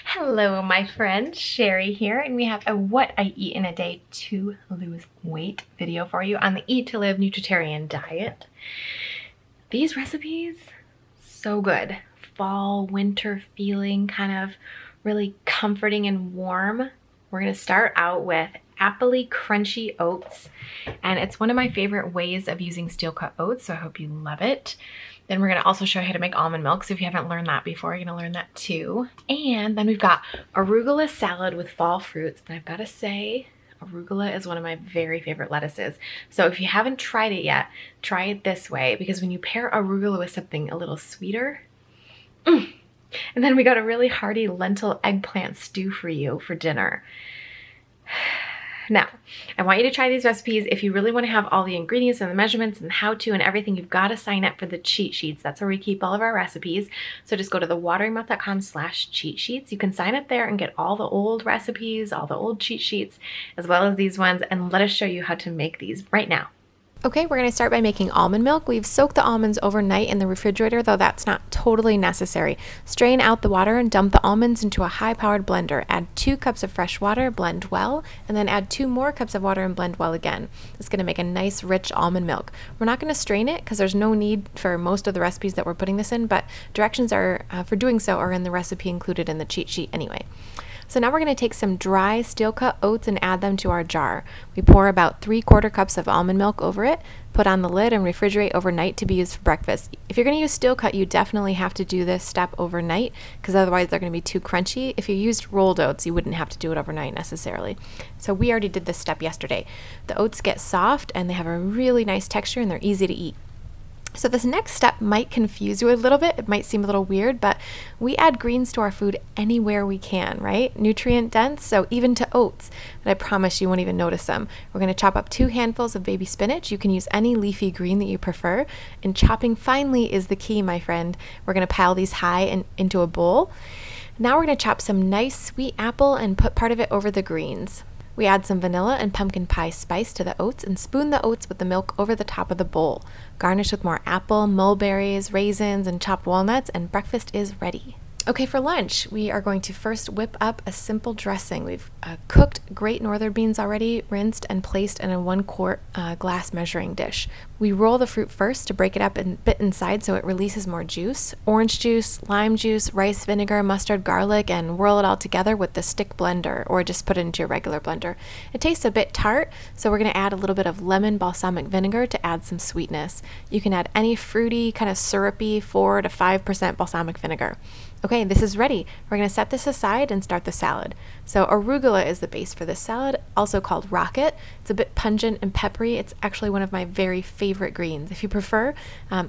Hello, my friend, Cheri here, and we have a what I eat in a day to lose weight video for you on the Eat to Live Nutritarian diet. These recipes, so good. Fall, winter feeling, kind of really comforting and warm. We're gonna start out with appley crunchy oats, and it's one of my favorite ways of using steel cut oats, so I hope you love it. Then we're gonna also show you how to make almond milk, so if you haven't learned that before, you're gonna learn that too. And then we've got arugula salad with fall fruits, and I've gotta say, arugula is one of my very favorite lettuces. So if you haven't tried it yet, try it this way, because when you pair arugula with something a little sweeter, And then we got a really hearty lentil eggplant stew for you for dinner. Now, I want you to try these recipes. If you really want to have all the ingredients and the measurements and the how-to and everything, you've got to sign up for the cheat sheets. That's where we keep all of our recipes. So just go to thewateringmouth.com/cheat sheets. You can sign up there and get all the old recipes, all the old cheat sheets, as well as these ones, and let us show you how to make these right now. Okay, we're going to start by making almond milk. We've soaked the almonds overnight in the refrigerator, though that's not totally necessary. Strain out the water and dump the almonds into a high-powered blender. Add 2 cups of fresh water, blend well, and then add 2 more cups of water and blend well again. It's going to make a nice, rich almond milk. We're not going to strain it because there's no need for most of the recipes that we're putting this in, but directions are for doing so are in the recipe included in the cheat sheet anyway. So now we're going to take some dry steel-cut oats and add them to our jar. We pour about 3/4 cups of almond milk over it, put on the lid, and refrigerate overnight to be used for breakfast. If you're going to use steel-cut, you definitely have to do this step overnight because otherwise they're going to be too crunchy. If you used rolled oats, you wouldn't have to do it overnight necessarily. So we already did this step yesterday. The oats get soft and they have a really nice texture and they're easy to eat. So this next step might confuse you a little bit. It might seem a little weird, but we add greens to our food anywhere we can, right? Nutrient dense, so even to oats. And I promise you won't even notice them. We're going to chop up 2 handfuls of baby spinach. You can use any leafy green that you prefer. And chopping finely is the key, my friend. We're going to pile these high into a bowl. Now we're going to chop some nice sweet apple and put part of it over the greens. We add some vanilla and pumpkin pie spice to the oats and spoon the oats with the milk over the top of the bowl. Garnish with more apple, mulberries, raisins, and chopped walnuts, and breakfast is ready. Okay, for lunch, we are going to first whip up a simple dressing. We've cooked Great Northern beans already, rinsed and placed in a 1-quart glass measuring dish. We roll the fruit first to break it up a bit inside so it releases more juice. Orange juice, lime juice, rice vinegar, mustard, garlic, and whirl it all together with the stick blender, or just put it into your regular blender. It tastes a bit tart, so we're going to add a little bit of lemon balsamic vinegar to add some sweetness. You can add any fruity, kind of syrupy 4 to 5% balsamic vinegar. Okay, this is ready. We're going to set this aside and start the salad. So arugula is the base for this salad, also called rocket. It's a bit pungent and peppery. It's actually one of my very favorite greens, if you prefer.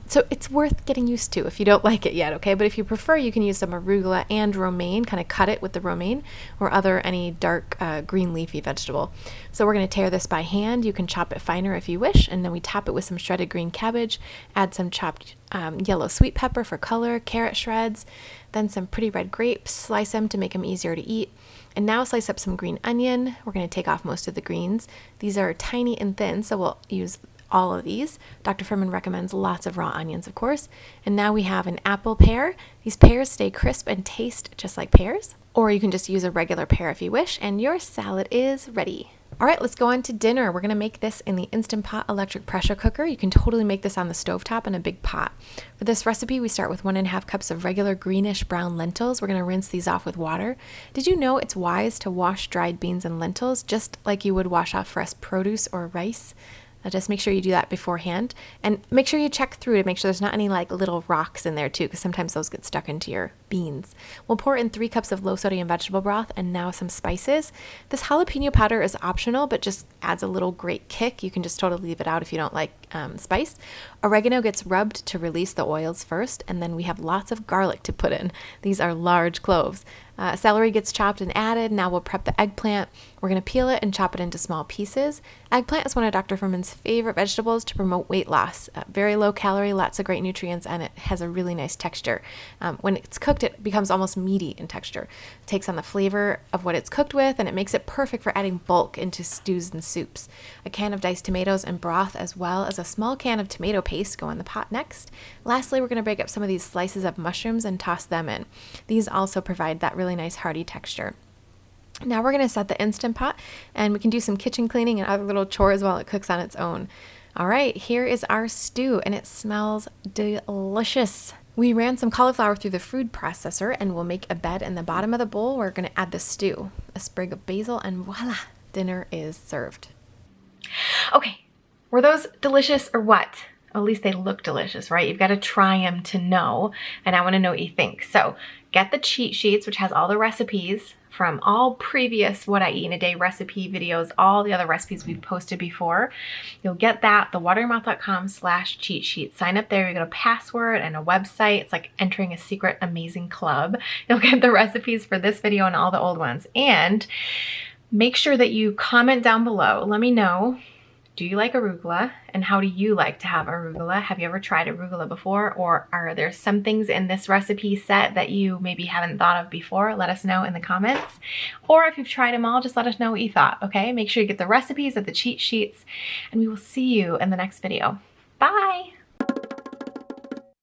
So it's worth getting used to if you don't like it yet, okay? But if you prefer, you can use some arugula and romaine, kind of cut it with the romaine, or any dark green leafy vegetable. So we're going to tear this by hand. You can chop it finer if you wish, and then we top it with some shredded green cabbage, add some chopped yellow sweet pepper for color, carrot shreds, then some pretty red grapes, slice them to make them easier to eat. And now slice up some green onion. We're going to take off most of the greens. These are tiny and thin, so we'll use all of these. Dr. Furman recommends lots of raw onions, of course. And now we have an apple pear. These pears stay crisp and taste just like pears. Or you can just use a regular pear if you wish, and your salad is ready. All right, let's go on to dinner. We're going to make this in the Instant Pot electric pressure cooker. You can totally make this on the stovetop in a big pot. For this recipe, we start with 1.5 cups of regular greenish brown lentils. We're going to rinse these off with water. Did you know it's wise to wash dried beans and lentils just like you would wash off fresh produce or rice? Just make sure you do that beforehand, and make sure you check through to make sure there's not any little rocks in there too, because sometimes those get stuck into your beans. We'll pour in 3 cups of low sodium vegetable broth and now some spices. This jalapeno powder is optional, but just adds a little great kick. You can just totally leave it out if you don't like spice. Oregano gets rubbed to release the oils first, and then we have lots of garlic to put in. These are large cloves. Celery gets chopped and added. Now we'll prep the eggplant. We're going to peel it and chop it into small pieces. Eggplant is one of Dr. Fuhrman's favorite vegetables to promote weight loss. Very low calorie, lots of great nutrients, and it has a really nice texture. When it's cooked, it becomes almost meaty in texture. It takes on the flavor of what it's cooked with, and it makes it perfect for adding bulk into stews and soups. A can of diced tomatoes and broth, as well as a small can of tomato paste, go in the pot next. Lastly, we're going to break up some of these slices of mushrooms and toss them in. These also provide that really nice hearty texture. Now we're going to set the Instant Pot, and we can do some kitchen cleaning and other little chores while it cooks on its own. All right, here is our stew, and it smells delicious. We ran some cauliflower through the food processor, and we'll make a bed in the bottom of the bowl. We're going to add the stew, a sprig of basil, and voila, dinner is served. Okay, were those delicious or what? At least they look delicious, right? You've got to try them to know, and I want to know what you think. So get the cheat sheets, which has all the recipes from all previous What I Eat in a Day recipe videos, all the other recipes we've posted before. You'll get that, thewateryourmouth.com/cheat sheet. Sign up there, you get a password and a website. It's like entering a secret amazing club. You'll get the recipes for this video and all the old ones. And make sure that you comment down below. Let me know, do you like arugula, and how do you like to have arugula? Have you ever tried arugula before, or are there some things in this recipe set that you maybe haven't thought of before? Let us know in the comments. Or if you've tried them all, just let us know what you thought, okay? Make sure you get the recipes of the cheat sheets, and we will see you in the next video. Bye!